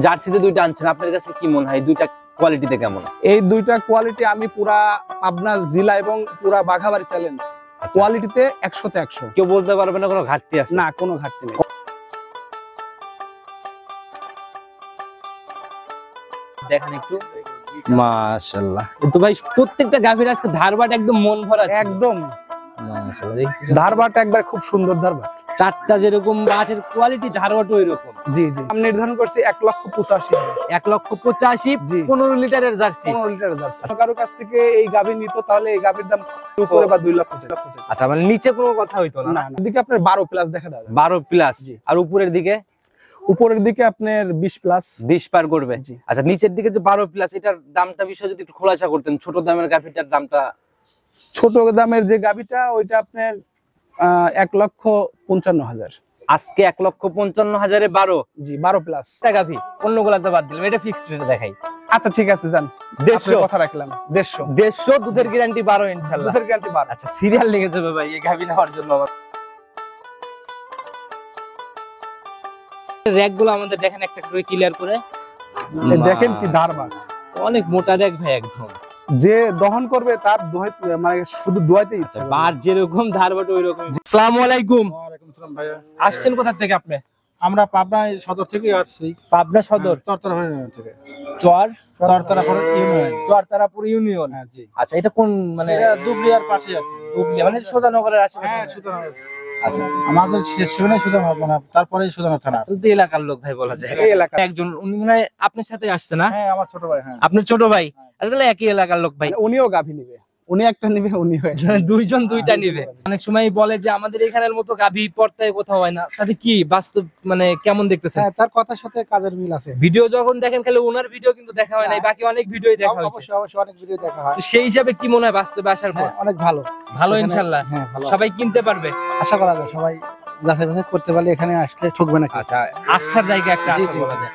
জার্সিতে দুইটা আনছেন, আপনার কাছে কি মনে হয় দুইটা কোয়ালিটিতে কেমন? এই দুইটা কোয়ালিটি আমি পুরা পাবনা জেলা এবং পুরা বাঘাবাড়ি চ্যালেঞ্জ কোয়ালিটিতে 100তে 100। কেউ বলতে পারবে না কোনো ঘাটতি আছে? না, কোনো ঘাটতি নেই। দেখেন একটু, মাশাআল্লাহ। তো ভাই প্রত্যেকটা গাভীর আজকে ধারবাট একদম মন ভরা ছিল। একদম মাশাআল্লাহ, দেখছেন ধারবাট একবার খুব সুন্দর ধারবাট। চারটা যেরকম বাটের কোয়ালিটি, ধারবাটও এরকম। জি জি, আমি নির্ধারণ করছি 1,85,000। 1,85,000, জি। 15 লিটারের জার্সি। 15 litre jersey. কারো কাছ থেকে এই গাভী নিত তাহলে এই গাভীর দাম উপরে বা 2 লক্ষ। আচ্ছা, মানে নিচে কোনো কথা হইতো না? না, এদিকে আপনার 12 প্লাস দেখা দাও। 12 প্লাস। জি। আর উপরের দিকে? উপরের দিকে আপনার 20 প্লাস। 20 পার করবে। জি। আচ্ছা, নিচের দিকে যে 12 প্লাস, এটার দামটা বিষয় যদি একটু খোলাসা করতেন, ছোট দামের গাভীটার দামটা। ছোট দামের যে গাভীটা ওইটা আপনার 1,55,000। আজকে 1,55,000-এ 12। জি, 12 প্লাস গাভী, অন্যগুলাতে বাদ দিলাম, এটা ফিক্সড রেটে দেখাই। আচ্ছা ঠিক আছে, যান। 150 কথা রাখলাম। 150 150 দুধের গ্যারান্টি 12 ইনশাআল্লাহ। দুধের গ্যারান্টি 12। আচ্ছা, সিরিয়াল লেগে যাবে ভাই এই গাভী নেওয়ার জন্য। র‍্যাক গুলো আমাদের দেখেন একটা করে ক্লিয়ার করে। দেখেন কি ধারবাট, অনেক মোটা র‍্যাক ভাই একদম। যে দহন করবে তার মানে শুধু দোয়াইতে ইচ্ছা। বার যেরকম ধারবাট ওই রকম। আসসালামু আলাইকুম। ওয়া আলাইকুম আসসালাম ভাইয়া। আসছেন কোথা থেকে আপনি? আমরা পাবনা সদর থেকে আসছি। পাবনা সদর তরতরা থেকে। চরতারাপুর ইউনিয়ন। চরতারাপুর ইউনিয়ন। হ্যাঁ জি। আচ্ছা, এটা কোন মানে? এটা দুবলিয়ার পাশে আর কি। দুবলিয়া মানে সোজানগরের আশেপাশে? হ্যাঁ, সুদান। আচ্ছা, আমাদের সেখানে সুদান মানে তারপরে সুদান থানা। তো এলাকার লোক ভাই বলা যায়। এই এলাকা একজন উনি মানে আপনার সাথে আসছে না? হ্যাঁ, আমার ছোট ভাই। হ্যাঁ, আপনার ছোট ভাই? আসলে একই এলাকার লোক ভাই। মানে উনিও গাভী নিবে, উনি একটা নিবে, উনিও একটা। মানে দুইজন দুইটা নিবে। অনেক সময় বলে যে আমাদের এখানের মতো গাভী পর্তায় কোথাও হয় না, তাতে কি বাস্তব মানে কেমন দেখতেছেন? হ্যাঁ, তার কথার সাথে কাজের মিল আছে। ভিডিও যখন দেখেন খালি ওনার ভিডিও কিন্তু দেখা হয় নাই, বাকি অনেক ভিডিওই দেখা হয়েছে। অবশ্যই অবশ্যই অনেক ভিডিও দেখা হয়। তো সেই হিসাবে কি মনে হয় বাস্তবে আসার পর? হ্যাঁ, অনেক ভালো। ভালো এখানে- ইনশাআল্লাহ। হ্যাঁ, ভালো। সবাই কিনতে পারবে? আশা করা যায় সবাই যাচাই বাছাই করতে পারলে এখানে আসলে ঠকবে না। আচ্ছা, আস্থার জায়গা একটা জি, আছে জি। বলা যায়।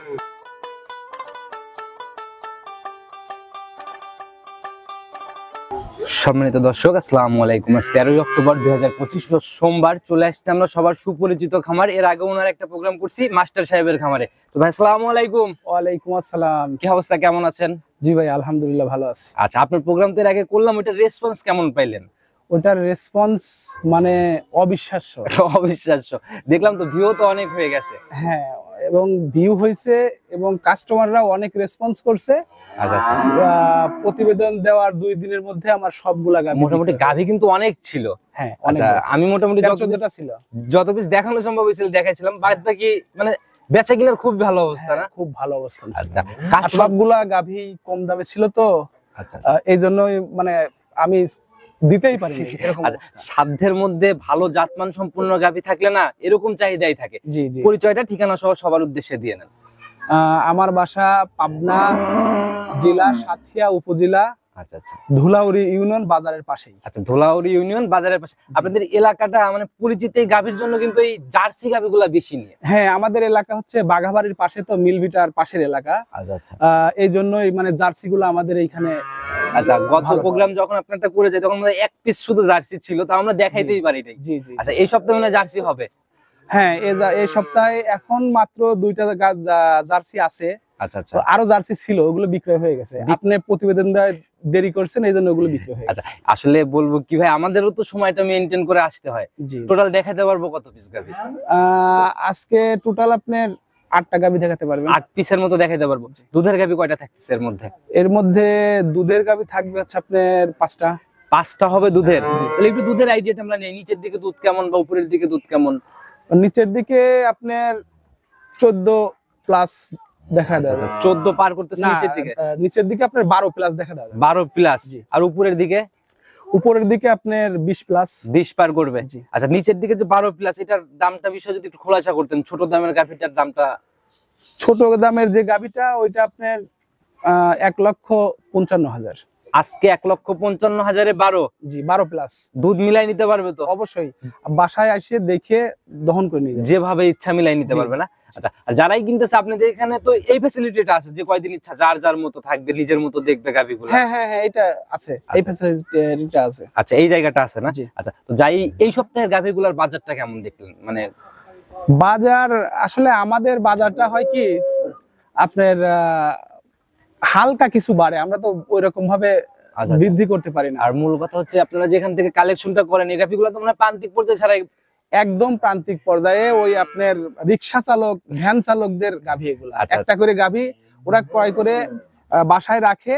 সম্মানিত দর্শক, আসসালামু আলাইকুম। আজ 13 অক্টোবর 2025 রোজ সোমবার চলে আসছে আমরা সবার সুপরিচিত খামার। এর আগে ওনার একটা প্রোগ্রাম করছি মাস্টার সাহেবের খামারে। তো ভাই আসসালামু আলাইকুম। ওয়ালাইকুম আসসালাম। কি অবস্থা, কেমন আছেন? জি ভাই, আলহামদুলিল্লাহ ভালো আছি। আচ্ছা, আপনার প্রোগ্রাম তো এর আগে করলাম, ওটার রেসপন্স কেমন পাইলেন? ওটার রেসপন্স মানে অবিশ্বাস্য। অবিশ্বাস্য। দেখলাম তো ভিউ তো অনেক হয়ে গেছে। হ্যাঁ, এবং ভিউ হয়েছে এবং কাস্টমাররাও অনেক রেসপন্স করছে। আচ্ছা, প্রতিবেদন দেওয়ার 2 দিনের মধ্যে আমার সবগুলা গাভী মোটামুটি গাভী কিন্তু অনেক ছিল। হ্যাঁ, আচ্ছা, আমি মোটামুটি 14টা ছিল। যত পিস দেখানো সম্ভব হয়েছিল দেখাইছিলাম, বাদ বাকি মানে বেচা কিনার খুব ভালো অবস্থা না? খুব ভালো অবস্থা ছিল। আচ্ছা, আর সবগুলা গাভী কম দামে ছিল তো, আচ্ছা, এই জন্যই মানে আমি দিতেই পারিনি এরকম আচ্ছা, অবস্থা। সাধ্যের মধ্যে ভালো জাতমান সম্পূর্ণ গাভী থাকলে না এরকম চাহিদাই থাকে। জি জি। পরিচয়টা ঠিকানা সহ সবার উদ্দেশ্যে দিয়ে নেন। আমার বাসা পাবনা জেলা সাতক্ষীরা উপজেলা আচ্ছা আচ্ছা ধুলাউড়ি ইউনিয়ন বাজারের পাশেই। আচ্ছা, ধুলাউড়ি ইউনিয়ন বাজারের পাশে। আপনাদের এলাকাটা মানে পরিচিত এই গাভীর জন্য কিন্তু এই জার্সি গাভীগুলা বেশি নিয়ে। হ্যাঁ, আমাদের এলাকা হচ্ছে বাঘাবাড়ির পাশে, তো মিলভিটার পাশের এলাকা। আচ্ছা আচ্ছা এই জন্যই মানে জার্সি গুলো আমাদের এইখানে। আচ্ছা, গত ভালো। প্রোগ্রাম যখন আপনারটা করে যায় তখন এক পিস শুধু জার্সি ছিল, তা আমরা দেখাইতেই পারি নাই। জি জি। আচ্ছা, এই সপ্তাহে মানে জার্সি হবে? হ্যাঁ, এই সপ্তাহে এখন মাত্র 2টা জার্সি আছে। আচ্ছা আচ্ছা তো আরো জার্সি ছিল, ওগুলো বিক্রয় হয়ে গেছে। আপনি প্রতিবেদন দেওয়ায় দেরি করছেন, এই জন্য ওগুলো বিক্রয় হয়ে আচ্ছা, গেছে। আসলে বলবো কি ভাই, আমাদেরও তো সময়টা মেনটেন করে আসতে হয়। জি। টোটাল দেখাতে পারবো কত পিস গাভী? আজকে টোটাল আপনার 8টা গাভী দেখাতে পারবেন। 8 পিসের মতো দেখাতে পারবো। দুধের গাভী কয়টা থাকতেছে এর মধ্যে? এর মধ্যে দুধের গাভী থাকবে হচ্ছে আপনার 5টা। 5টা হবে দুধের। তাহলে একটু দুধের আইডিয়াটা আমরা নেই, নিচের দিকে দুধ কেমন বা উপরের দিকে দুধ কেমন? নিচের দিকে আপনার 14 প্লাস দেখা আচ্ছা, যায়। 14 পার করতেছে না, নিচের দিকে? নিচের দিকে আপনার 12 প্লাস দেখা যায়। 12 প্লাস। জি। আর উপরের দিকে? উপরের দিকে আপনার 20 প্লাস। 20 পার করবে। জি। আচ্ছা, নিচের দিকে যে 12 প্লাস, এটার দামটা বিষয় যদি একটু খোলাসা করতেন, ছোট দামের গাভীটার দামটা। ছোট দামের যে গাভীটা ওইটা আপনার 1,55,000। আজকে 1,55,000-এ 12? জি, 12 প্লাস। দুধ মিলাই নিতে পারবে তো? অবশ্যই বাসায় এসে দেখে দহন করে নিয়ে যাবে। যেভাবে ইচ্ছা মিলাই নিতে জি। পারবে না? আচ্ছা, আর যারাই কিনতেছে আপনাদের এখানে তো এই ফ্যাসিলিটিটা আছে যে কয়দিন ইচ্ছা যার যার মতো থাকবে, নিজের মতো দেখবে গাভীগুলো। হ্যাঁ হ্যাঁ হ্যাঁ, এটা আছে, এই ফ্যাসিলিটিটা আছে। আচ্ছা, এই জায়গাটা আছে না? জি। আচ্ছা, তো যাই এই সপ্তাহের গাভীগুলোর বাজারটা কেমন দেখলেন? মানে বাজার আসলে আমাদের বাজারটা হয় কি, আপনার হালকা কিছু বাড়ে, আমরা তো ওই রকম ভাবে আচ্ছা। বৃদ্ধি করতে পারি না। আর মূল কথা হচ্ছে আপনারা যেখান থেকে কালেকশনটা করেন এই গাভিগুলো তো মানে প্রান্তিক পর্যায়ে ছাড়াই একদম প্রান্তিক পর্যায়ে ওই আপনার রিক্সা চালক, ভ্যান চালকদের গাভী এগুলো। আচ্ছা। একটা করে গাভী ওরা ক্রয় করে বাসায় রাখে,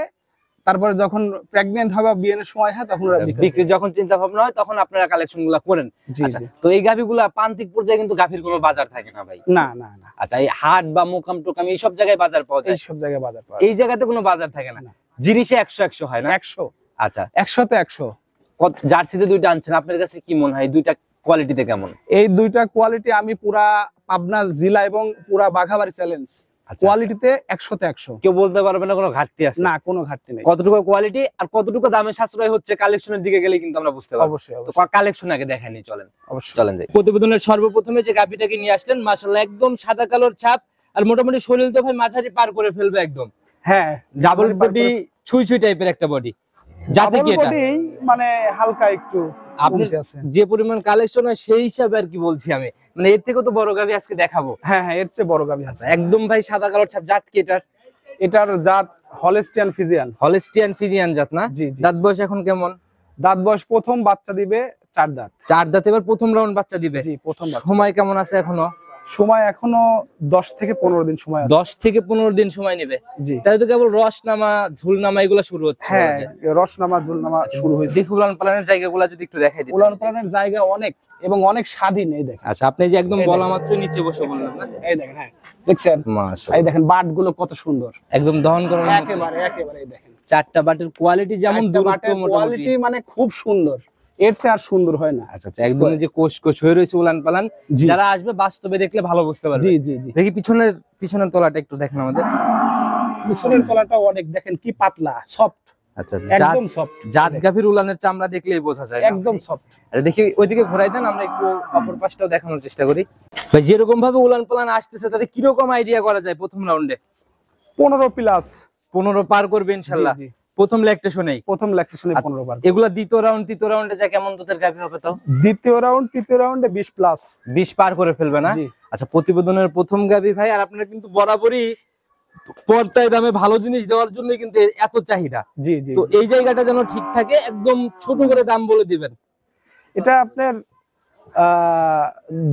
তারপরে যখন প্রেগন্যান্ট হবে বিয়ের সময় হয় তখন ওরা বিক্রি যখন চিন্তা ভাবনা হয় তখন আপনারা কালেকশন গুলা করেন। জি আচ্ছা, জি। তো এই গাভিগুলা প্রান্তিক পর্যায়ে কিন্তু গাভির কোনো বাজার থাকে না ভাই। না না না, আচ্ছা, এই হাট বা মোকাম টোকাম এইসব জায়গায় বাজার পাওয়া যায়, এইসব জায়গায় বাজার পাওয়া এই জায়গাতে কোনো বাজার থাকে না, জিনিসে 100 হয় না। 100 আচ্ছা, 100-তে 100। জার্সিতে দুইটা আনছেন, আপনার কাছে কি মনে হয় দুইটা কোয়ালিটিতে কেমন? এই দুইটা কোয়ালিটি আমি পুরা পাবনা জেলা এবং পুরা বাঘাবাড়ি চ্যালেঞ্জ কোয়ালিটিতে 100-তে 100। কেউ বলতে পারবে না কোনো ঘাটতি আছে? না, কোনো ঘাটতি নেই। কতটুকু কোয়ালিটি আর কতটুকু দামে সাশ্রয় হচ্ছে কালেকশনের দিকে গেলে কিন্তু আমরা বুঝতে পারবো। অবশ্যই তো অবশ্যই কালেকশন আগে দেখাই নি, চলেন অবশ্যই। চলেন যাই। প্রতিবেদনের সর্বপ্রথমে যে গাভিটাকে নিয়ে আসলেন মাশাআল্লাহ একদম সাদা কালোর ছাপ, আর মোটামুটি শরীর তো ভাই মাঝারি পার করে ফেলবে একদম। হ্যাঁ, ডাবল বডি ছুঁই ছুঁই টাইপের একটা বডি, যাতে কি এটা মানে হালকা একটু আপনি কমতে আছে। যে পরিমাণ কালেকশন হয় সেই হিসাবে আর কি বলছি আমি, মানে এর থেকেও তো বড় গাভি আজকে দেখাবো। হ্যাঁ হ্যাঁ, এর চেয়ে বড় গাভী আছে। একদম ভাই সাদা কালোর ছাপ, জাত কি এটার? এটার জাত হলস্টিয়ান ফিজিয়ান। হলস্টিয়ান ফিজিয়ান জাত না? জি জি। দাঁত বয়স এখন কেমন? দাঁত বয়স প্রথম বাচ্চা দিবে 4 দাঁত। 4 দাঁত, এবার প্রথম রাউন্ড বাচ্চা দিবে। জি, প্রথম বাচ্চা। সময় কেমন আছে এখনো? সময় এখনো 10 থেকে 15 দিন সময় আছে। 10 থেকে 15 দিন সময় নেবে। জি। তাহলে তো কেবল রস নামা ঝুল নামা এগুলো শুরু হচ্ছে। হ্যাঁ, রসনামা ঝুলনামা শুরু হয়েছে। দেখি উলান পালানের জায়গাগুলো যদি একটু দেখাই দিতেন। উলান পালানের জায়গা অনেক এবং অনেক স্বাধীন। এই দেখেন, আচ্ছা, আপনি যে একদম এই বলা দেখেন। মাত্র নিচে বসে বললেন না? এই দেখেন, হ্যাঁ দেখছেন, মাশাআল্লাহ এই দেখেন বাট গুলো কত সুন্দর, একদম দহন করার মতো। একেবারে একেবারে। এই দেখেন চারটা বাটের কোয়ালিটি যেমন দূরত্ব মোটামুটি। কোয়ালিটি মানে খুব সুন্দর, এর চেয়ে আর সুন্দর হয় না। আচ্ছা আচ্ছা, একদম যে কোষ কোষ হয়ে রয়েছে উলান পালান, জি। যারা আসবে বাস্তবে দেখলে ভালো বুঝতে পারবে। জি জি জি। দেখি পিছনের তলাটা একটু দেখেন আমাদের। পিছনের তলাটা অনেক দেখেন কি পাতলা, সফট, আচ্ছা, একদম সফট। জাত গাভীর উলানের চামড়া দেখলেই বোঝা যায়। একদম সফট। আরে দেখি ওইদিকে ঘোরাই দেন, আমরা একটু অপর পাশটাও দেখানোর চেষ্টা করি। ভাই যেরকম ভাবে উলান পালান আসতেছে তাতে কিরকম আইডিয়া করা যায় প্রথম রাউন্ডে? 15 প্লাস 15 পার করবে ইনশাআল্লাহ। জি, জি। প্রথম ল্যাকটেশনেই প্রথম ল্যাকটেশনে 15 বার। এগুলা দ্বিতীয় রাউন্ডে যা কেমন দুধের গাভী হবে তাও? দ্বিতীয় রাউন্ড তৃতীয় রাউন্ডে 20 প্লাস 20 পার করে ফেলবে না? জি। আচ্ছা, প্রতিবেদনের প্রথম গাভী ভাই, আর আপনারা কিন্তু বরাবরই পর্যায় দামে ভালো জিনিস দেওয়ার জন্য কিন্তু এত চাহিদা। জি জি। তো এই জায়গাটা যেন ঠিক থাকে, একদম ছোট করে দাম বলে দিবেন। এটা আপনার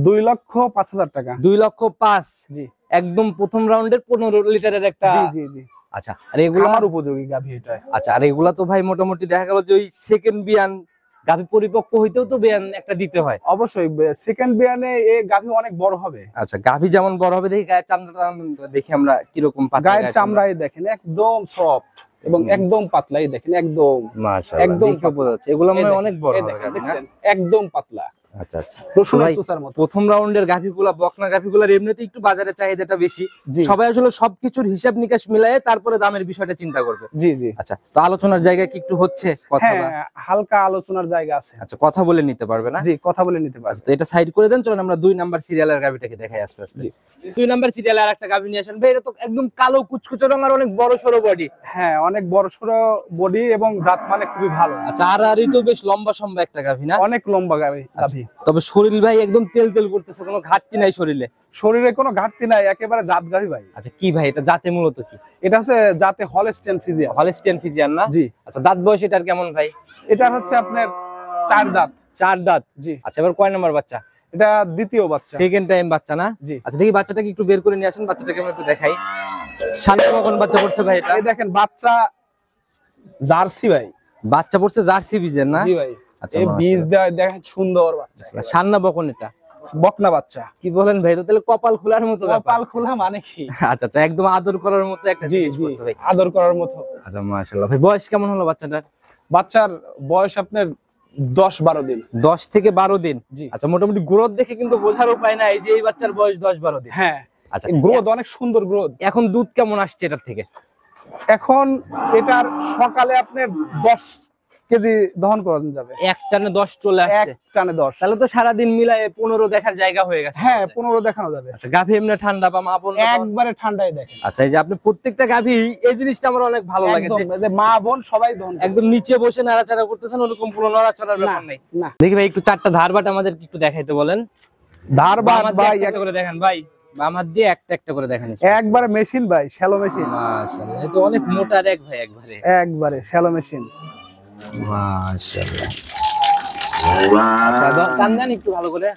2,05,000 টাকা। 2,05,000 জি একদম প্রথম রাউন্ডের 15 লিটারের একটা। জি জি জি। আচ্ছা, আর এগুলা আমার উপযোগী গাভী এটা। আচ্ছা, আর এগুলা তো ভাই মোটামুটি দেখা গেল যে ওই সেকেন্ড বিয়ান গাভী পরিপক্ক হইতেও তো বিয়ান একটা দিতে হয়। অবশ্যই সেকেন্ড বিয়ানে এই গাভী অনেক বড় হবে। আচ্ছা, গাভী যেমন বড় হবে দেখি গায়ের চামড়াটা দেখি আমরা কিরকম পাতলা গায়ের চামড়াই দেখেন একদম সফট এবং একদম পাতলাই দেখেন, একদম মাশাআল্লাহ একদম দেখে বোঝা যাচ্ছে এগুলো এই দেখেন, অনেক বড় এই হবে দেখেন, গাভী না? দেখছেন একদম পাতলা। আচ্ছা আচ্ছা, রসুনের ভাই, চোষার মতো। প্রথম রাউন্ডের গাভীগুলা বকনা গাভীগুলার এমনিতেই একটু বাজারে চাহিদাটা বেশি। জি। সবাই আসলে সবকিছুর হিসাব নিকাশ মিলায়ে তারপরে দামের বিষয়টা চিন্তা করবে। জি জি। আচ্ছা, তো আলোচনার জায়গা কি একটু হচ্ছে কথা? হ্যাঁ, হালকা আলোচনার জায়গা আছে। আচ্ছা, কথা বলে নিতে পারবে না? জি, কথা বলে নিতে পারবে। আচ্ছা, তো এটা সাইড করে দেন, চলেন আমরা 2 নাম্বার সিরিয়ালের গাভীটাকে দেখাই আস্তে আস্তে। 2 নাম্বার সিরিয়ালে আরেকটা গাভী নিয়ে আসেন ভাই, এটা তো একদম কালো কুচকুচে রং আর অনেক বড় সরো বডি। হ্যাঁ, অনেক বড় সড়ো বডি এবং জাত মানে খুবই ভালো। আচ্ছা, আর তো বেশ লম্বা সম্ভব একটা গাভী না? অনেক লম্বা গাভী। তবে শরীর ভাই একদম তেল তেল করতেছে, কোনো ঘাটতি নাই শরীরে। শরীরে কোনো ঘাটতি নাই, একেবারে জাত গাভী ভাই। আচ্ছা, কি ভাই এটা জাতে মূলত কি? এটা হচ্ছে জাতে হলস্টিয়ান ফিজিয়ান। হলস্টিয়ান ফিজিয়ান না? জি। আচ্ছা, দাঁত বয়স এটার কেমন ভাই? এটা হচ্ছে আপনার 4 দাঁত। 4 দাঁত। জি। আচ্ছা, এবার কয় নাম্বার বাচ্চা? এটা দ্বিতীয় বাচ্চা। সেকেন্ড টাইম বাচ্চা না? জি। আচ্ছা, দেখি বাচ্চাটাকে একটু বের করে নিয়ে আসেন, বাচ্চাটাকে আমরা একটু দেখাই। সামনে কখন বাচ্চা পড়ছে ভাই এটা? এই দেখেন বাচ্চা জার্সি ভাই। বাচ্চা পড়ছে জার্সি বীজের না? জি ভাই। আচ্ছা, এই বীজ দেওয়া দেখেন সুন্দর বাচ্চা। সান্না বকন এটা? বকনা বাচ্চা। কি বলেন ভাই, তো তাহলে কপাল খোলার মতো ব্যাপার। কপাল খোলা মানে কি? আচ্ছা আচ্ছা, একদম আদর করার মতো একটা জি জিনিস জি, পড়ছে ভাই। আদর করার মতো। আচ্ছা, মাশাআল্লাহ ভাই, বয়স কেমন হলো বাচ্চাটার? বাচ্চার বয়স আপনার 10-12 দিন। 10 থেকে 12 দিন। জি। আচ্ছা, মোটামুটি গ্রোথ দেখে কিন্তু বোঝার উপায় নাই যে এই বাচ্চার বয়স 10-12 দিন। হ্যাঁ, আচ্ছা, গ্রোথ অনেক সুন্দর গ্রোথ। এখন দুধ কেমন আসছে এটার থেকে? এখন এটার সকালে আপনার 10 কেজি দহন করানো যাবে। এক টানে 10 চলে এক আসছে। টানে 10। তাহলে তো সারাদিন মিলায়ে 15 দেখার জায়গা হয়ে গেছে। হ্যাঁ, 15 দেখানো যাবে। আচ্ছা, গাভী এমনি ঠান্ডা বা মা বোন একবারে ঠান্ডায় দেখেন। আচ্ছা, এই যে আপনি প্রত্যেকটা গাভী, এই জিনিসটা আমার অনেক ভালো লাগে একদম, যে এই যে মা বোন সবাই দহন করে। একদম নিচে বসে নাড়াচাড়া করতেছেন, ওরকম কোনো নড়াচড়ার ব্যাপার নেই। না, দেখি ভাই একটু 4টা ধারবাট আমাদেরকে একটু দেখাইতে বলেন। ধারবাট আমার ভাই একটা করে দেখেন ভাই, বাম হাত দিয়ে একটা একটা করে দেখেন একবারে মেশিন ভাই, শ্যালো মেশিন। মাশাআল্লাহ, এ তো অনেক মোটা রেক ভাই, একবারে শ্যালো মেশিন। মাশাআল্লাহ। আচ্ছা টান দেন একটু ভালো করে,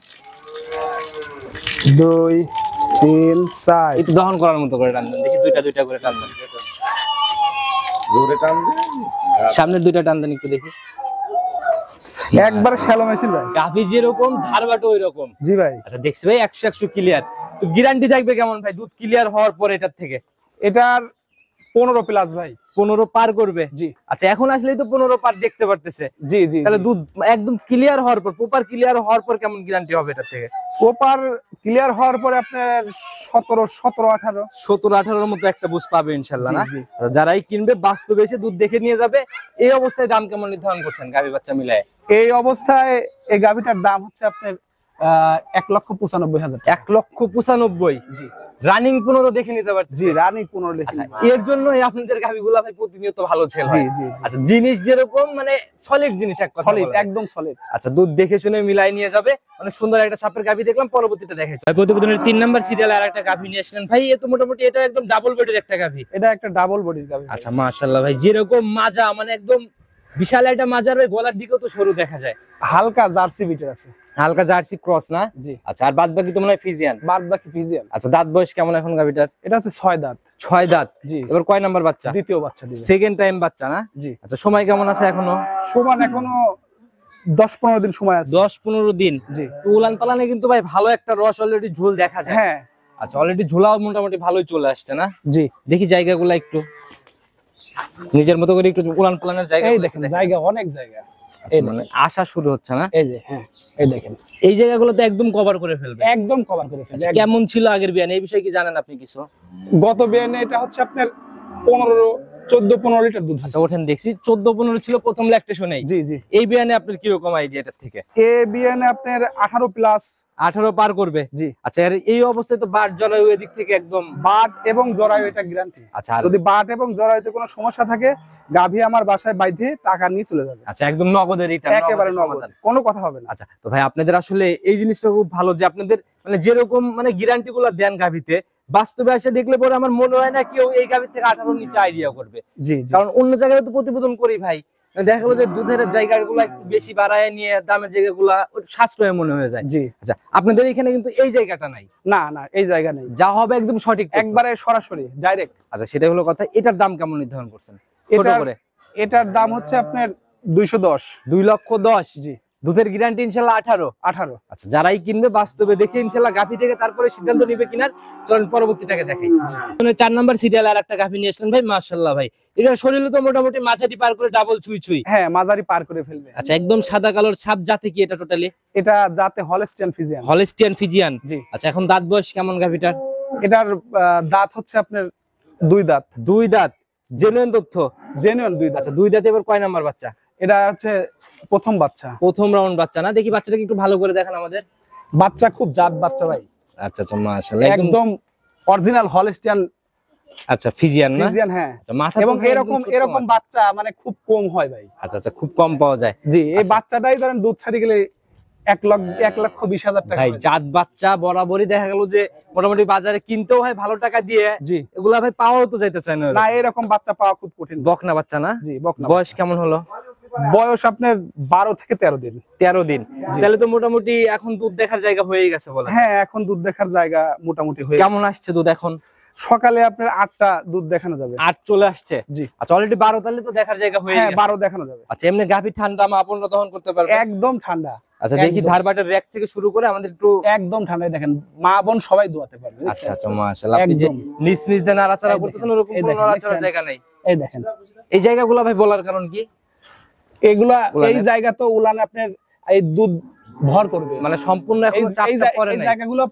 2 3 4 একটু দহন করার মতো করে টান দেন দেখি, দুইটা করে টান দেন, জোরে টান দে। সামনের দুইটা টান দেন একটু দেখি। একবারে শ্যালো মেশিন ভাই। গাভী যেরকম ধারবাটো ওই রকম। জি ভাই। আচ্ছা দেখছি ভাই 100 ক্লিয়ার। তো গ্যারান্টি থাকবে কেমন ভাই দুধ ক্লিয়ার হওয়ার পর এটার থেকে? এটার 15 প্লাস ভাই। 15 পার করবে? জি। আচ্ছা এখন আসলেই তো 15 পার দেখতে পারতেছে। জি জি। তাহলে দুধ একদম ক্লিয়ার হওয়ার পর, প্রপার ক্লিয়ার হওয়ার পর কেমন গ্যারান্টি হবে এটার থেকে? প্রপার ক্লিয়ার হওয়ার পরে আপনার 17 18 17-18 মতো একটা বুঝ পাবে ইনশাআল্লাহ না? জি, জি। যারাই কিনবে বাস্তবে এসে দুধ দেখে নিয়ে যাবে। এই অবস্থায় দাম কেমন নির্ধারণ করছেন গাভী বাচ্চা মিলায়? এই অবস্থায় এই গাভিটার দাম হচ্ছে আপনার 1,95,000 টাকা। 1,95,000। জি রানিং 15 দেখে নিতে পারছি। জি, রানী 15 লিখে। আচ্ছা এর জন্য আপনাদের গাভীগুলা ভাই প্রতিনিয়ত ভালো সেল জি হয়। জি জি। আচ্ছা জিনিস যেরকম মানে সলিড জিনিস, এক কথা সলিড, বলা যায়। একদম সলিড। আচ্ছা দুধ দেখে শুনে মিলাই নিয়ে যাবে। অনেক সুন্দর একটা সাপের গাভী দেখলাম, পরবর্তীতে দেখাচ্ছি। ভাই প্রতিবেদনের 3 নাম্বার সিরিয়ালে আরেকটা গাভী নিয়ে আসলেন ভাই। এ তো মোটামুটি এটা একদম ডাবল বডির একটা গাভী। এটা একটা ডাবল বডির গাভি। আচ্ছা মাশাআল্লাহ ভাই, যেরকম মাজা মানে একদম বিশাল একটা মাজার, ভাই গলার দিকেও তো সরু দেখা যায়। হালকা জার্সি বিটের আছে। হালকা জার্সি ক্রস না? জি। আচ্ছা আর বাদ বাকি তো মনে হয় ফিজিয়ান। বাদ বাকি ফিজিয়ান। আচ্ছা দাঁত বয়স কেমন এখন গাভীটার? এটা আছে 6 দাঁত। 6 দাঁত। জি। এবার কয় নাম্বার বাচ্চা? দ্বিতীয় বাচ্চা দিবে। সেকেন্ড টাইম বাচ্চা না? জি। আচ্ছা সময় কেমন আছে এখনো? সমান এখনো 10-15 দিন সময় আছে। 10-15 দিন। জি। উলান পালানে কিন্তু ভাই ভালো একটা রস অলরেডি ঝোল দেখা যায়। হ্যাঁ। আচ্ছা অলরেডি ঝোলাও মোটামুটি ভালোই চলে আসছে না? জি। দেখি জায়গাগুলো একটু নিজের মতো করে একটু উলান পালানের জায়গা। এই দেখেন জায়গা, অনেক জায়গা। এই মানে আসা শুরু হচ্ছে না? এই যে, হ্যাঁ এই দেখেন এই জায়গাগুলো তো একদম কভার করে ফেলবে। একদম কভার করে ফেলছে। আচ্ছা, কেমন ছিল আগের বিয়ান এই বিষয়ে কি জানেন আপনি কিছু? গত বিয়ানে এটা হচ্ছে আপনার 14-15 লিটার দুধ আচ্ছা আছে। ওঠেন দেখছি 14-15 ছিল প্রথম ল্যাকটেশনেই। জি জি। এই বিয়ানে আপনার কি রকম আইডিয়া এটার থেকে? এ বিয়ানে আপনার 18 প্লাস। 18 পার করবে? জি। আচ্ছা আর এই অবস্থায় তো বাট জরায়ু এদিক থেকে একদম। বাট এবং জরায়ু এটা গ্যারান্টি। আচ্ছা আর যদি বাট এবং জরায়ুতে কোনো সমস্যা থাকে, গাভী আমার বাসায় বাইধে টাকা নিয়ে চলে যাবে। আচ্ছা একদম নগদের রিটার্ন, একেবারে নগদ, কোনো কথা হবে না। আচ্ছা তো ভাই আপনাদের আসলে এই জিনিসটা খুব ভালো যে আপনাদের মানে যেরকম মানে গ্যারান্টি গুলো দেন গাভীতে, বাস্তবে এসে দেখলে পরে আমার মনে হয় না কেউ এই গাভীর থেকে 18 নিচে আইডিয়া করবে। জি জি। কারণ অন্য জায়গায় তো প্রতিবেদন করি ভাই, দেখা গেলো যে দুধের জায়গাগুলো একটু বেশি বাড়ায় নিয়ে দামের জায়গাগুলো সাশ্রয় মনে হয়ে যায়। জি। আচ্ছা আপনাদের এখানে কিন্তু এই জায়গাটা নাই। না না, এই জায়গা নেই, যা হবে একদম সঠিক তথ্য। একবারে সরাসরি ডাইরেক্ট। আচ্ছা সেটাই হলো কথা। এটার দাম কেমন নির্ধারণ করছেন? ছোট করে এটার দাম হচ্ছে আপনার 210। 2,10,000। জি। দুধের গ্যারান্টি ইনশাআল্লাহ 18। আচ্ছা যারাই কিনবে বাস্তবে দেখে ইনশাআল্লাহ গাভী থেকে তারপরে সিদ্ধান্ত নিবে কিনার। চলেন পরবর্তীটাকে দেখাই। 4 নাম্বার সিরিয়াল আর একটা গাভী নিয়ে আসলেন ভাই। মাশাআল্লাহ ভাই এটা শরীরে তো মোটামুটি মাঝারি পার করে ডাবল ছুঁই। হ্যাঁ মাঝারি পার করে ফেলবে। আচ্ছা একদম সাদা কালোর ছাপ, জাতে কি এটা টোটালি? এটা জাতে হলস্টিয়ান ফিজিয়ান। Holstein Friesian. জি। আচ্ছা এখন দাঁত বয়স কেমন গাভীটার? এটার দাঁত হচ্ছে আপনার 2 দাঁত। 2 দাঁত জেনুইন তথ্য? জেনুইন 2 দাঁত। আচ্ছা 2 দাঁতে এবার কয় নাম্বার বাচ্চা? এটা হচ্ছে প্রথম বাচ্চা। প্রথম রাউন্ড বাচ্চা না? দেখি বাচ্চাটাকে একটু ভালো করে দেখান আমাদের। বাচ্চা খুব জাত বাচ্চা ভাই। আচ্ছা আচ্ছা মাশাআল্লাহ একদম অরিজিনাল হলস্টিয়ান আচ্ছা ফিজিয়ান না? ফিজিয়ান, হ্যাঁ। আচ্ছা মাথা এবং তো এরকম একদম ছোট এরকম মাথা। বাচ্চা মানে খুব কম হয় ভাই। আচ্ছা আচ্ছা খুব কম পাওয়া যায়। জি। এই আচ্ছা। বাচ্চাটাই ধরেন দুধ ছাড়ি গেলে 1,20,000 টাকা ভাই হয়ে যায়। জাত বাচ্চা বরাবরই দেখা গেল যে মোটামুটি বাজারে কিনতেও হয় ভালো টাকা দিয়ে। জি। এগুলা ভাই পাওয়াও তো যাইতে চায় না। না এরকম বাচ্চা পাওয়া খুব কঠিন। বকনা বাচ্চা না? জি বকনা। বয়স কেমন হলো? বয়স আপনার 12 থেকে 13 দিন। 13 দিন। তাহলে তো মোটামুটি এখন দুধ দেখার জায়গা হয়ে গেছে বলে। হ্যাঁ এখন দুধ দেখার জায়গা মোটামুটি হয়ে কেমন আসছে দুধ এখন? সকালে আপনার 8টা দুধ দেখানো যাবে। 8 চলে আসছে। জি। আচ্ছা অলরেডি 12 তাহলে তো দেখার জায়গা হয়ে হ্যাঁ গেছে। 12 দেখানো যাবে। আচ্ছা এমনি গাভী ঠান্ডা মা আপন দহন করতে পারবে? একদম ঠান্ডা। আচ্ছা দেখি একদম। ধারবাটের র‍্যাক থেকে শুরু করে আমাদের একটু। একদম ঠান্ডায় দেখেন মা বোন সবাই দোয়াতে পারবে। আচ্ছা আচ্ছা মাশাআল্লাহ আপনি যে একদম। নিসমিস দেন নাড়াচাড়া এই করতেছেন দেখেন, ওরকম এই কোনো দেখেন, নাড়াচাড়ার দেখছেন? জায়গা নাই। এই দেখেন এই জায়গাগুলো ভাই বলার কারণ কি? এগুলা উলানের? এই জায়গা তো উলানে আপনার এই দুধ ভর করবে, মানে সম্পূর্ণ এখন এই চাপটা পড়ে এই নাই। জায়গাগুলো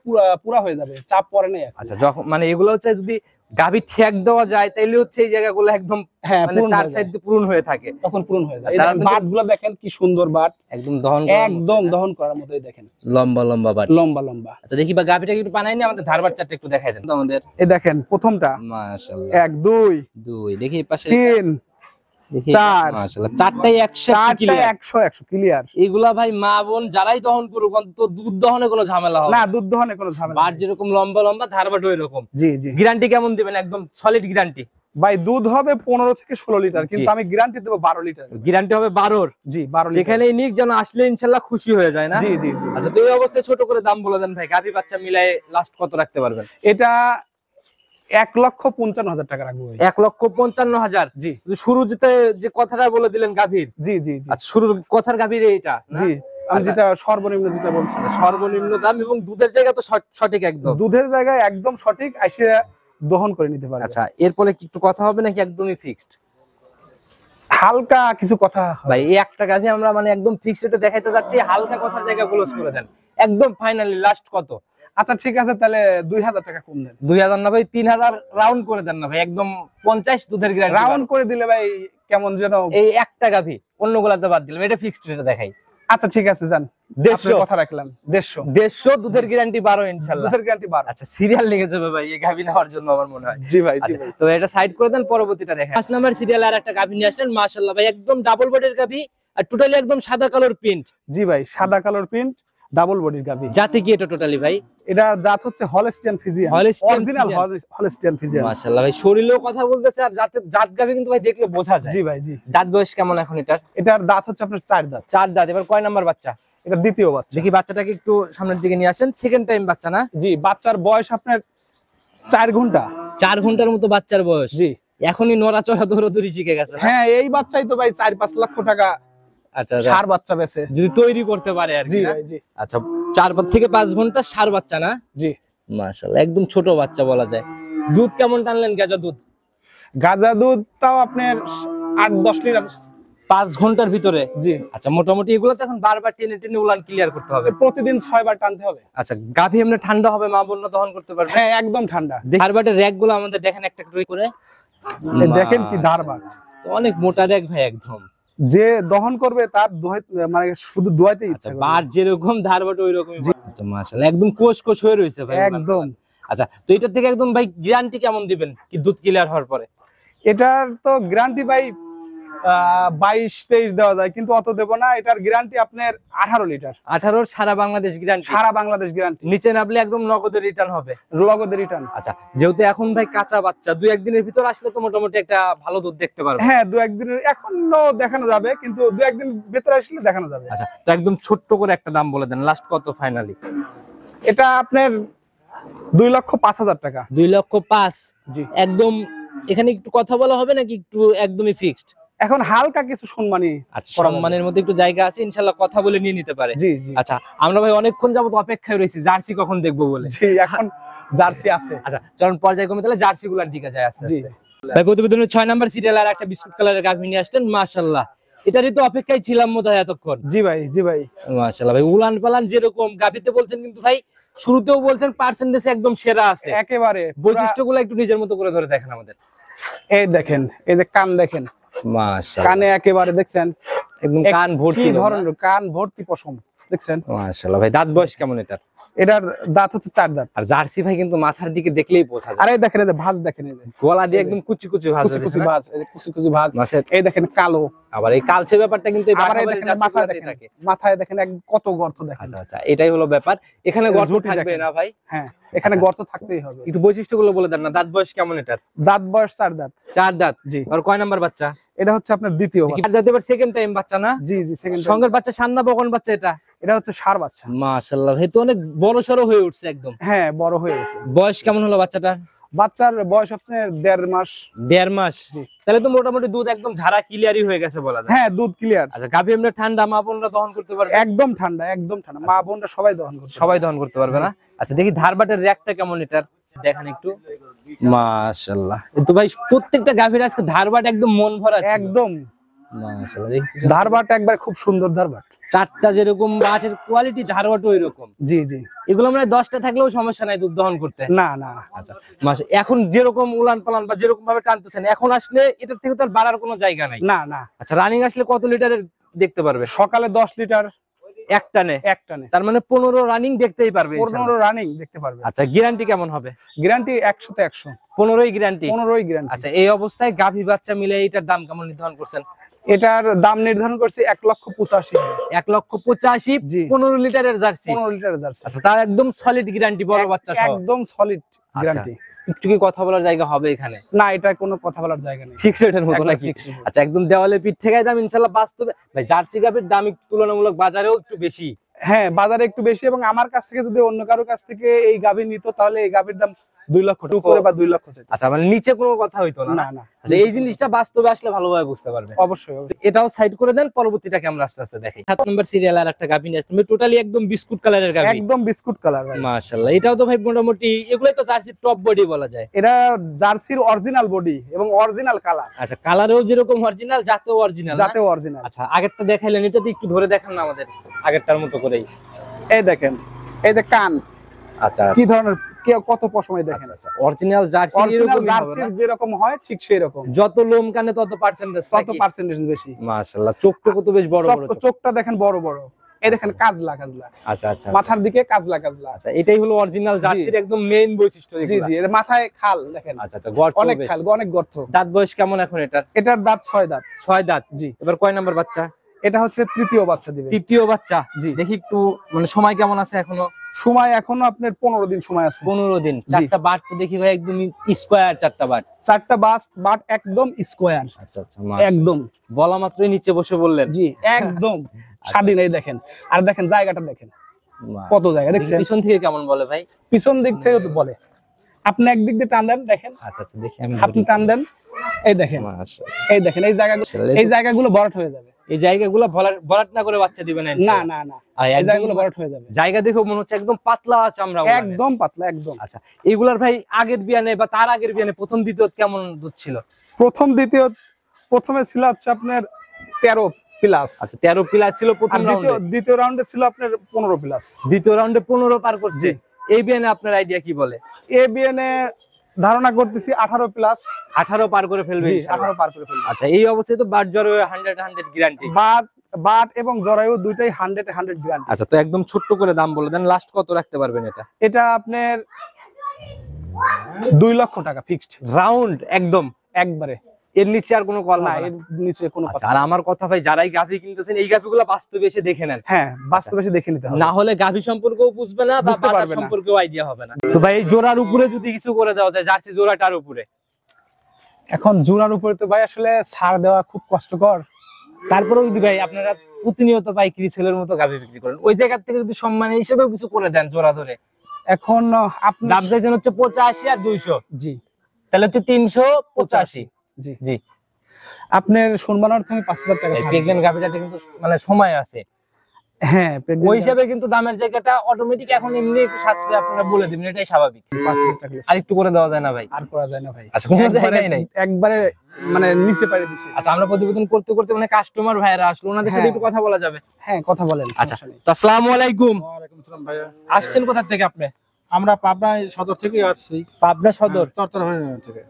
পুরা হয়ে যাবে, চাপ পড়ে নাই এখন। আচ্ছা যখন মানে এগুলো হচ্ছে যদি গাভী ঠেক দেওয়া যায় তাইলে হচ্ছে এই জায়গাগুলো একদম হ্যাঁ মানে পূরণ চার হয়ে সাইড যায়। দিয়ে পূরণ হয়ে থাকে। তখন পূরণ হয়ে যায়। আচ্ছা, এই আপনাদের- বাটগুলো দেখেন কি সুন্দর বাট, একদম দহন করার মতো। একদম দহন করার মতোই দেখেন, লম্বা লম্বা বাট। লম্বা লম্বা। আচ্ছা দেখি বা গাভীটাকে একটু বানাই নিয়ে আমাদের ধারবার চারটা একটু দেখাই দেন তো আমাদের। এই দেখেন প্রথমটা মাশাআল্লাহ 1 2 2 দেখি এই পাশে 3 দেখি চার। মাশাআল্লাহ চারটাই 100 চারটায় 100 ক্লিয়ার। এগুলা ভাই মা বোন যারাই দহন করুক অন্তত দুধ দহনে কোনো ঝামেলা হবে না, দুধ দহনে কোনো ঝামেলা বাট নেই। যেরকম লম্বা লম্বা ধারবাট ওই রকম। জি জি গ্যারান্টি কেমন দিবেন? একদম সলিড গ্যারান্টি ভাই, দুধ হবে 15 থেকে 16 লিটার, জি। কিন্তু আমি গ্যারান্টি দেবো 12 লিটার। গ্যারান্টি হবে 12 জি 12 লিটার। যেখানেই নিক যেন আসলে ইনশাআল্লাহ খুশি হয়ে যায় না? জি জি জি। আচ্ছা, তো এই অবস্থায় ছোট করে দাম বলে দেন ভাই, গাভী বাচ্চা মিলায়ে লাস্ট কত রাখতে পারবেন? এটা 1,55,000 টাকা রাখবো ভাই। 1,55,000। জি শুরুতে যে কথাটা বলে দিলেন গাভীর, জি জি জি আচ্ছা শুরুর কথার গাভীর এইটা না? জি, আমি আচ্ছা। যেটা সর্বনিম্ন যেটা বলছি, আচ্ছা, সর্বনিম্ন দাম এবং দুধের জায়গা তো সঠিক একদম। দুধের জায়গায় একদম সঠিক, আইসে দহন করে নিতে পারবে। আচ্ছা, এরপরে কি একটু কথা হবে নাকি একদমই ফিক্সড? হালকা কিছু কথা হবে। ভাই এই একটা গাভী আমরা মানে একদম ফিক্সড রেটে দেখাইতে যাচ্ছি, হালকা কথার জায়গা ক্লোজ করে দেন একদম ফাইনালি লাস্ট কত? আচ্ছা ঠিক আছে, তাহলে 2000 টাকা কম দেন। 2000 না ভাই, 3000 রাউন্ড করে দেন না ভাই, একদম 50 দুধের গ্যারান্টি। রাউন্ড করে দিলে ভাই কেমন যেন। এই একটা গাভী অন্যগুলাতে বাদ দিলাম, এটা ফিক্সড রেটে দেখাই। আচ্ছা ঠিক আছে, যান, 150 কথা রাখলাম। 150 150 দুধের গ্যারান্টি 12 ইনশাআল্লাহ। দুধের গ্যারান্টি 12। আচ্ছা, সিরিয়াল লেগে যাবে ভাই এই গাভী নেওয়ার জন্য আমার মনে হয়। জি ভাই জি আচ্ছা, ভাই। তো এটা সাইড করে দেন, পরবর্তীটা দেখেন। 5 নাম্বার সিরিয়ালে আর একটা গাভী নিয়ে আসলেন, মাশাআল্লাহ ভাই একদম ডাবল বডির গাভী আর টোটালি একদম সাদা কালোর প্রিন্ট। জি ভাই, সাদা কালার প্রিন্ট, ডাবল বডির গাভী। জাতে কি এটা টোটালি ভাই? এটা জাত হচ্ছে Holstein Friesian, Holstein original Friesian. Holstein Friesian. মাশাআল্লাহ ভাই শরীরেও কথা বলতেছে আর জাত গাভী কিন্তু ভাই দেখলে বোঝা যায়। জি ভাই জি। দাঁত বয়স কেমন এখন এটার? এটার দাঁত হচ্ছে আপনার 4 দাঁত। 4 দাঁত। এবার কয় নাম্বার বাচ্চা? এটা দ্বিতীয় বাচ্চা। দেখি বাচ্চাটাকে একটু সামনের দিকে নিয়ে আসেন। সেকেন্ড টাইম বাচ্চা না? জি, বাচ্চার বয়স আপনার 4 ঘন্টা। 4 ঘন্টার মতো বাচ্চার বয়স। জি। এখনই নড়াচড়া দৌড়াদৌড়ি শিখে গেছে না? হ্যাঁ, এই বাচ্চাই তো ভাই 4-5 লক্ষ টাকা আচ্ছা সার বাচ্চা বেচে। যদি তৈরি করতে পারে আর কি জি না? ভাই জি। আচ্ছা, 4 থেকে 5 ঘন্টা সার বাচ্চা না? জি। মাশাআল্লাহ একদম ছোট বাচ্চা বলা যায়। দুধ কেমন টানলেন গেজা দুধ? গাজা দুধ তাও আপনার 8-10 লিটার। 5 ঘন্টার ভিতরে? জি। আচ্ছা, মোটামুটি এগুলো তো এখন বারবার টেনে টেনে উলান ক্লিয়ার করতে হবে। প্রতিদিন 6 বার টানতে হবে। আচ্ছা, গাভী এমনি ঠান্ডা হবে, মা বোনরা দহন করতে পারবে? হ্যাঁ, একদম ঠান্ডা। ধারবাটের র্যাক গুলো আমাদের দেখেন একটা একটু করে। এই দেখেন কি ধারবাট। তো অনেক মোটা র্যাক ভাই একদম। যে দহন করবে তার মানে শুধু দোয়াইতে ইচ্ছা আচ্ছা, করে। বার যেরকম ধারবাট ওই রকমই। আচ্ছা মাশাআল্লাহ একদম কোষ কোষ হয়ে রয়েছে ভাই। একদম। আচ্ছা, তো এটার থেকে একদম ভাই গ্যারান্টি কেমন দিবেন কি দুধ ক্লিয়ার হওয়ার পরে? এটার তো গ্যারান্টি ভাই 22-23 দেওয়া যায়, কিন্তু অত দেব না। এটার গ্যারান্টি আপনার 18 লিটার। 18 সারা বাংলাদেশ গ্যারান্টি? সারা বাংলাদেশ গ্যারান্টি। নিচে নামলে একদম নগদের রিটার্ন হবে? লগদে রিটার্ন। আচ্ছা, যেহেতু এখন ভাই কাঁচা বাচ্চা, 2-1 দিনের ভিতর আসলে তো মোটামুটি একটা ভালো দুধ দেখতে পারবে। হ্যাঁ, 2-1 দিনের এখনো দেখানো যাবে, কিন্তু 2-1 দিন ভেতরে আসলে দেখানো যাবে। আচ্ছা, তো একদম ছোট্ট করে একটা দাম বলে দেন, লাস্ট কত ফাইনালি? এটা আপনার 2,05,000 টাকা। 2,05,000? জি। একদম এখানে একটু কথা বলা হবে নাকি একটু একদমই ফিক্সড? এখন হালকা কিছু সম্মানী। আচ্ছা, সম্মানের মধ্যে একটু জায়গা আছে, ইনশাআল্লাহ কথা বলে নিয়ে নিতে পারে। জি জি। আচ্ছা, আমরা ভাই অনেকক্ষণ যাবত অপেক্ষায় রয়েছি জার্সি কখন দেখবো বলে। জি, এখন জার্সি আছে। আচ্ছা, চলুন পর্যায়ক্রমে তাহলে জার্সি গুলার দিকে যায় আস্তে জি। আস্তে। ভাই প্রতিবেদনের 6 নাম্বার সিরিয়াল আর একটা বিস্কুট কালারের গাভী নিয়ে আসলেন, মাশাআল্লাহ এটারই তো অপেক্ষায় ছিলাম মতো এতক্ষণ। জি ভাই জি ভাই। মাশাআল্লাহ ভাই উলান পালান যেরকম গাভীতে বলছেন, কিন্তু ভাই শুরুতেও বলছেন পার্সেন্টেজ একদম সেরা আছে। একেবারে বৈশিষ্ট্যগুলো একটু নিজের মতো করে ধরে দেখেন আমাদের। এই দেখেন, এই যে কান দেখেন, মাশাআল্লাহ কানে একেবারে দেখছেন একদম কান ভর্তি কি লোম না? ধরনের কান ভর্তি পশম দেখছেন। মাশাআল্লাহ ভাই দাঁত বয়স কেমন এটার? এটার দাঁত হচ্ছে 4 দাঁত। আর জার্সি ভাই কিন্তু মাথার দিকে দেখলেই বোঝা যায়। আরে দেখেন, এই যে ভাঁজ দেখেন, এই যে গলা দিয়ে একদম কুচি কুচি ভাঁজ কুচি কুচি ভাঁজ, এই যে কুচি কুচি ভাঁজ। মাছের। এই দেখেন কালো। আবার এই কালচে ব্যাপারটা কিন্তু এই আবার এই বাঘাবাড়ির দেখেন জার্সি মাথায় গুলাতেই দেখেন, থাকে। মাথায় দেখেন কত গর্ত দেখেন। আচ্ছা আচ্ছা, এটাই হলো ব্যাপার। এখানে গর্ত ঝুঁটি থাকবে দেখেন। না ভাই? হ্যাঁ, এখানে আচ্ছা। গর্ত থাকতেই হবে। একটু বৈশিষ্ট্যগুলো বলে দেন না। দাঁত বয়স কেমন এটার? দাঁত বয়স 4 দাঁত। 4 দাঁত। জি। আর কয় নাম্বার বাচ্চা? এটা হচ্ছে আপনার দ্বিতীয় বাচ্চা। 4 দাঁত, এবার সেকেন্ড টাইম বাচ্চা না? জি জি, সেকেন্ড। সঙ্গের বাচ্চা সান্না বকন বাচ্চা এটা? এটা হচ্ছে ষাঁড় বাচ্চা। মাশাআল্লাহ ভাই তো অনেক বড় সরো হয়ে উঠছে একদম। হ্যাঁ, বড় হয়ে গেছে। বয়স কেমন হলো বাচ্চাটার? বাচ্চার বয়স আপনার 1.5 মাস। 1.5 মাস? জি। তাহলে তো মোটামুটি দুধ একদম ঝাড়া ক্লিয়ারই হয়ে গেছে বলা যায়। হ্যাঁ, দুধ ক্লিয়ার। আচ্ছা, গাভী এমনি ঠান্ডা, মা বোনরা দহন করতে পারবে? একদম ঠান্ডা, একদম ঠান্ডা। মা বোনরা সবাই দহন করছে। সবাই দহন করতে পারবে না? আচ্ছা, দেখি ধারবাটের র্যাকটা কেমন এটার দেখান একটু। মাশাআল্লাহ, তো ভাই প্রত্যেকটা গাভীর আজকে ধারবাট একদম মন ভরা ছিল। একদম মাশাআল্লাহ, দেখি ধারবাট একবার খুব সুন্দর ধারবাট। চারটা যেরকম বাটের কোয়ালিটি, ধারবাটও এরকম। জি জি। এগুলো মানে 10টা থাকলেও সমস্যা নাই দুধ দহন করতে। না না। আচ্ছা, এখন যেরকম উলান পালান বা যেরকম ভাবে টানতেছেন, এখন আসলে এটার থেকে তো আর বাড়ার কোনো জায়গা নাই। না না। আচ্ছা, রানিং আসলে কত লিটারের দেখতে পারবে? সকালে 10 লিটার, এক টানে এক টানে। তার মানে 15 রানিং দেখতেই পারবে 15 রানিং দেখতে পারবে। আচ্ছা গ্যারান্টি কেমন হবে? গ্যারান্টি 100তে 100। 15ই গ্যারান্টি। 15ই গ্যারান্টি। আচ্ছা এই অবস্থায় গাভী বাচ্চা মিলে এটার দাম কেমন নির্ধারণ করছেন? এটার দাম নির্ধারণ করছি 1,85,000। 1,85,000 জি। 15 লিটারের জার্সি। 15 লিটারের জার্সি। আচ্ছা তার একদম সলিড গ্যারান্টি বড় বাচ্চা সহ। একদম সলিড গ্যারান্টি। একটু কি কথা বলার জায়গা হবে এখানে? না, এটা কোনো কথা বলার জায়গা নেই। ফিক্স রেটের মতো নাকি? আচ্ছা একদম দেওয়ালে পিঠ ঠেকায় দাম ইনশাআল্লাহ বাস্তবে ভাই জার্সি গাভীর দাম একটু তুলনামূলক বাজারেও একটু বেশি। হ্যাঁ, বাজারে একটু বেশি, এবং আমার কাছ থেকে যদি অন্য কারো কাছ থেকে এই গাভী নিত তাহলে এই গাভীর দাম 2 লক্ষ করে বা 2 লক্ষ চাইতো। আচ্ছা মানে নিচে কোনো কথা হইতো না? না না। আচ্ছা এই জিনিসটা বাস্তবে আসলে ভালোভাবে বুঝতে পারবে। অবশ্যই। এটাও সাইড করে দেন, পরবর্তীটাকে আমরা আস্তে আস্তে দেখি। 7 নম্বর সিরিয়াল আর একটা গাভী নিয়ে আসলাম, টোটালি একদম বিস্কুট কালারের গাভী। একদম বিস্কুট কালার ভাই। মাশাআল্লাহ এটাও তো ভাই মোটামুটি এগুলাই তো জার্সির টপ বডি বলা যায়। এটা জার্সির অরিজিনাল বডি এবং অরিজিনাল কালার। আচ্ছা কালারেও যেরকম অরিজিনাল, জাতেও অরিজিনাল। জাতেও অরিজিনাল। আচ্ছা আগেরটা দেখাইলেন, এটা একটু ধরে দেখান না আমাদের আগেরটার মতো করেই। এই দেখেন, এই যে কান আচ্ছা কি ধরনের, কত পশমে দেখেন। আচ্ছা অরিজিনাল জার্সি এরকম জার্সির যেরকম হয় ঠিক সেই রকম। যত লোম কানে তত পার্সেন্টেজ, তত পার্সেন্টেজ বেশি। মাশাআল্লাহ চোখটুকু তো বেশ বড় বড়। চোখটা দেখেন বড় বড়। এই দেখেন কাজলা কাজলা। আচ্ছা আচ্ছা মাথার দিকে কাজলা কাজলা। আচ্ছা এটাই হলো অরিজিনাল জার্সির একদম মেইন বৈশিষ্ট্য। জি জি, এর মাথায় খাল দেখেন। আচ্ছা আচ্ছা গর্ত অনেক বেশ। খাল, অনেক গর্ত। দাঁত বয়স কেমন এখন এটার? এটার দাঁত 6 দাঁত। 6 দাঁত। জি। এবার কয় নাম্বার বাচ্চা? এটা হচ্ছে তৃতীয় বাচ্চা দিবে। তৃতীয় বাচ্চা। জি। দেখি একটু মানে সময় কেমন আছে এখনো? সময় এখনো আপনার 15 দিন সময় আছে। 15 দিন। জি। চারটা বাট তো দেখি ভাই একদম স্কয়ার চারটা বাট। চারটা বাট একদম স্কয়ার। আচ্ছা আচ্ছা একদম বলা মাত্রই নিচে বসে বললেন। জি একদম স্বাধীন। এই দেখেন, আর দেখেন জায়গাটা দেখেন কত জায়গা দেখছেন। পিছন থেকে কেমন বলে ভাই? পিছন দিক থেকে তো বলে, আপনি একদিক দিয়ে টান দেন দেখেন। আচ্ছা আচ্ছা দেখি আমি আপনি টান দেন, এই দেখেন, এই দেখেন এই জায়গাগুলো ভরাট হয়ে যাবে। এই জায়গাগুলো ভরাট না করে বাচ্চা দিবেন না? না না না, এই জায়গাগুলো ভরাট হয়ে যাবে। জায়গা দেখো মনে হচ্ছে একদম পাতলা চামড়া। একদম পাতলা একদম। আচ্ছা এগুলার ভাই আগের বিয়ানে বা তার আগের বিয়ানে প্রথম দ্বিতীয় কেমন দুধ ছিল? প্রথমে ছিল হচ্ছে আপনার 13 প্লাস। আচ্ছা 13 প্লাস ছিল প্রথম রাউন্ডে। দ্বিতীয় রাউন্ডে ছিল আপনার 15 প্লাস। দ্বিতীয় রাউন্ডে 15 পার করছে। এই বিয়ানে আপনার আইডিয়া কি বলে? এই বিয়ানে ধারণা করতেছি 18 প্লাস। 18 পার করে ফেলবে। 18 পার করে ফেলবে। আচ্ছা এই অবস্থায় তো বাট জ্বর 100 গ্যারান্টি। বাট এবং জরায়ু দুইটাই 100 গ্যারান্টি। আচ্ছা তো একদম ছোট্ট করে দাম বলে দেন, লাস্ট কত রাখতে পারবেন এটা? এটা আপনার 2 লক্ষ টাকা ফিক্সড রাউন্ড একদম একবারে। এর নিচে আর কোনো কল না, না? এর নিচে কোনো কথা। আর আমার কথা ভাই, যারাই গাভী কিনতেছেন এই গাভীগুলো বাস্তবে এসে দেখে নেন। হ্যাঁ, বাস্তবে এসে দেখে নিতে হবে। না হলে গাভী সম্পর্কেও বুঝবে না বা বুঝতে বাজার পারবে না। সম্পর্কেও আইডিয়া হবে না। তো ভাই এই জোড়ার উপরে যদি কিছু করে দেওয়া যায়, জার্সি জোড়াটার উপরে। এখন জোড়ার উপরে তো ভাই আসলে ছাড় দেওয়া খুব কষ্টকর। তারপরেও যদি ভাই আপনারা প্রতিনিয়ত পাইকারি সেলের মতো গাভী বিক্রি করেন, ওই জায়গা থেকে যদি সম্মান হিসেবেও কিছু করে দেন জোড়া ধরে। এখন আপনি দাম চাইছেন হচ্ছে 85 আর 200, জি তাহলে হচ্ছে 385। জি জি আপনার সম্মান অর্থে আমি 5000 টাকা ছাড়। প্রেগন্যান্ট গাভীটাতে কিন্তু মানে সময় আছে। হ্যাঁ, ওই হিসাবে কিন্তু দামের জায়গাটা অটোমেটিক এখন এমনি একটু সাশ্রয় আপনারা বলে দিবেন, এটাই স্বাভাবিক। 5000 টাকা আর একটু করে দেওয়া যায় না ভাই? আর করা যায় না ভাই। আচ্ছা কোনো জায়গায় নাই একবারে মানে নিচে পাড়ে দিছি। আচ্ছা আমরা প্রতিবেদন করতে করতে মানে কাস্টমার ভাইরা আসলো, ওনাদের সাথে একটু কথা বলা যাবে? হ্যাঁ, কথা বলেন। আচ্ছা তো আসসালামু আলাইকুম। ওয়ালাইকুম আসসালাম ভাইয়া। আসছেন কোথা থেকে আপনি? আমরা পাবনা সদর থেকে আসছি। পাবনা সদর তরতরা ইউনিয়ন থেকে।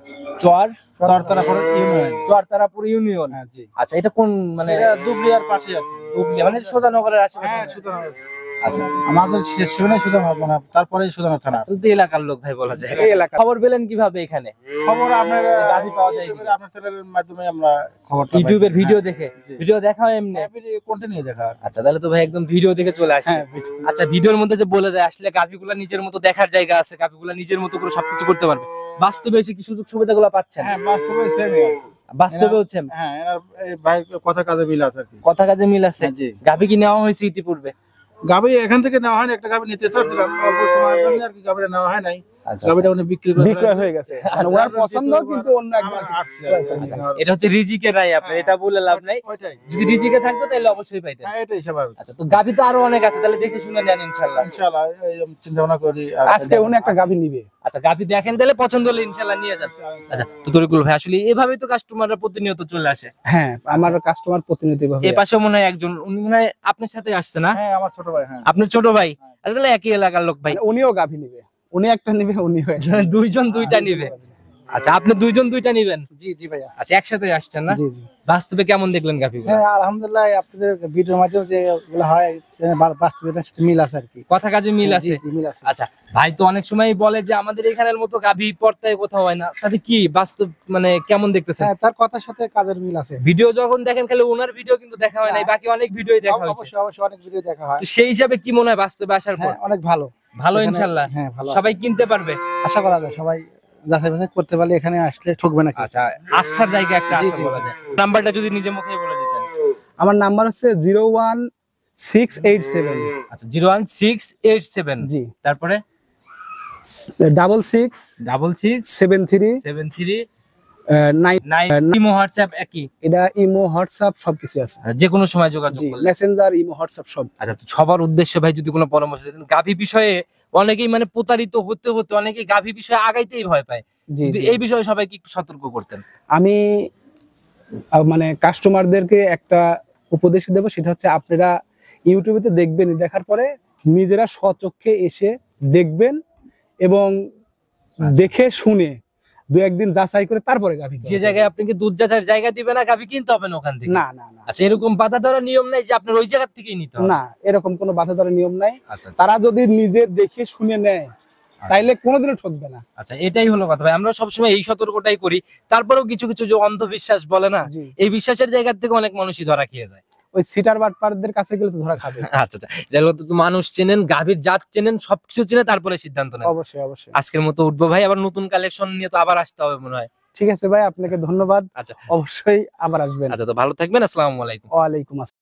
তরতারাপুর ইউনিয়ন। চরতারাপুর ইউনিয়ন। হ্যাঁ জি। আচ্ছা এটা কোন মানে? এটা দুবলিয়ার পাশে আর কি। দুবলিয়া মানে সুধানগরের আশেপাশে? হ্যাঁ, সুধানগর। আচ্ছা আমাদের সেখানে সুধানগর, মানে তারপরে সুধানগর থানা। তাহলে তো এলাকার লোক ভাই বলা যায়। এই এলাকা খবর পেলেন কিভাবে এখানে? খবর আপনার গাভী পাওয়া যায় এদিকে? আপনার চ্যানেলের মাধ্যমে আমরা খবরটা পাই। ইউটিউবের ভিডিও দেখে? জি। ভিডিও দেখা হয় এমনি? কন্টিনিউ দেখা। আচ্ছা তাহলে তো ভাই একদম ভিডিও দেখে চলে আসছে। হ্যাঁ, আচ্ছা ভিডিওর মধ্যে যে বলে দেয় আসলে গাভীগুলা নিজের মতো দেখার জায়গা আছে, গাভীগুলা নিজের মতো করে সবকিছু করতে পারবে, বাস্তবে এসে কি সুযোগ সুবিধাগুলো পাচ্ছেন? হ্যাঁ, বাস্তবে সেমই আর কি। বাস্তবে হচ্ছে হ্যাঁ, এনার এই ভাই কথা কাজে মিল আছে আর কি। কথা কাজে মিল আছে। হ্যাঁ, জি। গাভী কি নেওয়া হয়েছে ইতিপূর্বে? গাভী এখান থেকে নেওয়া হয়নি, একটা গাভী নিতে চাচ্ছিলাম অল্প সময়ের জন্য আর কি, গাভীটা নেওয়া হয় নাই। আচ্ছা, গাভীটা উনি বিক্রি করে বিক্রয় হয়ে গেছে। মানে ওনার পছন্দ, কিন্তু অন্য একজন আসছে আর কি। আচ্ছা, এটা হচ্ছে রিজিকের নাই, আপনার এটা বলে লাভ নাই। ওইটাই। যদি রিজিকে থাকতো তাহলে অবশ্যই পাইতেন। হ্যাঁ, এটাই স্বাভাবিক। আচ্ছা তো গাভী তো আরো অনেক আছে, তাহলে দেখে শুনে নেন ইনশাআল্লাহ। ইনশাআল্লাহ এরকম চিন্তা ভাবনা করি। আর আজকে উনি একটা গাভী নিবে। আচ্ছা গাভী দেখেন, তাহলে পছন্দ হলে ইনশাআল্লাহ নিয়ে যান। আচ্ছা তো তরিকুল ভাই আসলে এভাবেই তো কাস্টমাররা প্রতিনিয়ত চলে আসে। হ্যাঁ, আমার কাস্টমার প্রতিনিধি ভাবে। এই পাশে মনে হয় একজন, উনি মনে হয় আপনার সাথে আসছে না? হ্যাঁ, আমার ছোট ভাই। হ্যাঁ, আপনার ছোট ভাই? আচ্ছা তাহলে একই এলাকার লোক ভাই। মানে উনিও গাভী নিবে, উনি একটা নিবে, উনিও একটা। দুইজন দুইটা নিবে। আচ্ছা আপনি দুইজন দুইটা নিবেন? জি জি ভাইয়া। আচ্ছা একসাথে আসছেন না? জি জি। বাস্তবে কেমন দেখলেন গাভী? হ্যাঁ আলহামদুলিল্লাহ, আপনাদের ভিডিওর মাধ্যমে যে এগুলো হয় বাস্তবের সাথে মিল আছে আর কি। কথা কাজে মিল আছে। জি, জি, মিল আছে। আচ্ছা ভাই তো অনেক সময় বলে যে আমাদের এখানের মতো গাভী পর্তায় কোথাও হয় না, তাতে কি বাস্তব মানে কেমন দেখতেছেন? হ্যাঁ, তার কথার সাথে কাজের মিল আছে। ভিডিও যখন দেখেন খালি ওনার ভিডিও কিন্তু দেখা হয় নাই, বাকি অনেক ভিডিওই দেখা হয়েছে। অবশ্যই অবশ্যই অনেক ভিডিও দেখা হয়। তো সেই হিসাবে কি মনে হয় বাস্তবে আসার পর? হ্যাঁ অনেক ভালো। ভালো এখানে- ইনশাআল্লাহ। হ্যাঁ ভালো। সবাই কিনতে পারবে আশা করা যায় সবাই যাচাই বাছাই করতে পারলে এখানে আসলে ঠকবে না। আচ্ছা আস্থার জায়গা একটা জি, আছে জি, বলা জি। যায়। নাম্বারটা যদি নিজে মুখে বলে দিতেন। আমার নাম্বার হচ্ছে 01687। আচ্ছা 01687। জি। তারপরে 66 66 73 73 9। 9। ইমো হোয়াটসঅ্যাপ একই? এটা ইমো হোয়াটসঅ্যাপ সবকিছু আছে। যে কোনো সময় যোগাযোগ জি, করলে। মেসেঞ্জার ইমো হোয়াটসঅ্যাপ সব। আচ্ছা তো সবার উদ্দেশ্যে ভাই যদি কোনো পরামর্শ দিতেন গাভী বিষয়ে, অনেকেই মানে প্রতারিত হতে হতে অনেকেই গাভী বিষয়ে আগাইতেই ভয় পায়, জি যদি জি। এই বিষয়ে সবাইকে একটু সতর্ক করতেন। আমি মানে কাস্টমারদেরকে একটা উপদেশ দেব, সেটা হচ্ছে আপনারা ইউটিউবে দেখবেন, দেখার পরে নিজেরা স্বচক্ষে এসে দেখবেন এবং দেখে শুনে দু একদিন যাচাই করে তারপরে গাভী যে জায়গায় আপনাকে দুধ যাচার জায়গা দিবে না, গাভী কিনতে হবে না ওখান থেকে? না না না আচ্ছা এরকম বাধা ধরা নিয়ম নাই যে আপনার ওই জায়গা থেকেই নিতে হবে? না, এরকম কোনো বাধা ধরার নিয়ম নাই। আচ্ছা তারা যদি নিজে দেখে শুনে নেয় তাইলে কোনোদিনও ঠকবে না। আচ্ছা এটাই হলো কথা ভাই, আমরা সবসময় এই সতর্কটাই করি। তারপরেও কিছু কিছু যে অন্ধবিশ্বাস বলে না, জি। এই বিশ্বাসের জায়গা থেকে অনেক মানুষই ধরা খেয়ে যায়। ওই সিটার বাটপারদের কাছে গেলে তো ধরা খাবে। আচ্ছা আচ্ছা এটা হলো তো মানুষ চেনেন, গাভীর জাত চেনেন, সবকিছু চেনে তারপরে সিদ্ধান্ত নেন। অবশ্যই অবশ্যই। আজকের মতো উঠবো ভাই, আবার নতুন কালেকশন নিয়ে তো আবার আসতে হবে মনে হয়। ঠিক আছে ভাই, আপনাকে ধন্যবাদ। আচ্ছা অবশ্যই আবার আসবেন। আচ্ছা তো ভালো থাকবেন, আসসালামু আলাইকুম। ওয়ালাইকুম আসসালাম।